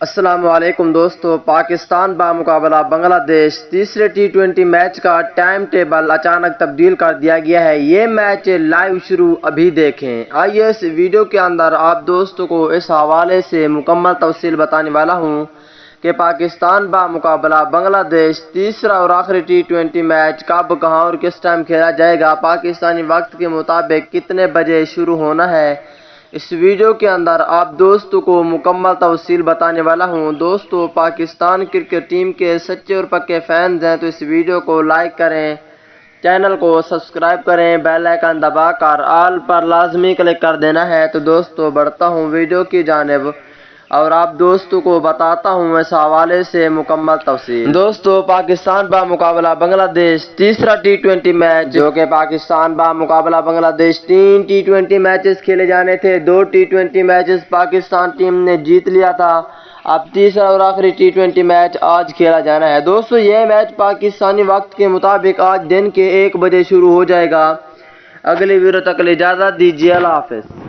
السلام علیکم دوستو، پاکستان بمقابلہ بنگلہ دیش تیسرے ٹی20 میچ کا ٹائم ٹیبل اچانک تبدیل کر دیا گیا ہے۔ یہ میچ لائیو شروع ابھی دیکھیں۔ آئیے اس ویڈیو کے اندر آپ دوستوں کو اس حوالے سے مکمل تفصیل بتانے والا ہوں کہ پاکستان بمقابلہ بنگلہ دیش تیسرا اور آخری ٹی20 میچ کب، کہاں اور کس ٹائم کھیلا جائے گا، پاکستانی وقت کے مطابق کتنے بجے شروع ہونا ہے۔ اس ویڈیو کے اندر آپ دوستوں کو مکمل تفصیل بتانے والا ہوں۔ دوستو، پاکستان کرکٹ ٹیم کے سچے اور پکے فینز ہیں تو اس ویڈیو کو لائک کریں، چینل کو سبسکرائب کریں، بیل آئیکن دبا کر آل پر لازمی کلک کر دینا ہے۔ تو دوستو، بڑھتا ہوں ویڈیو کی جانب اور آپ دوستوں کو بتاتا ہوں اس حوالے سے مکمل تفصیل۔ دوستو، پاکستان بمقابلہ بنگلہ دیش تیسرا ٹی20 میچ، جو کہ پاکستان بمقابلہ بنگلہ دیش 3 ٹی20 میچز کھیلے جانے تھے۔ 2 ٹی20 میچز پاکستان ٹیم نے جیت لیا تھا، اب تیسرا اور آخری ٹی20 میچ آج کھیلا جانا ہے۔ دوستو، یہ میچ پاکستانی وقت کے مطابق آج دن کے 1 بجے شروع ہو جائے گا۔ اگلی ویڈیو تک اجازت دیجیے، اللہ حافظ۔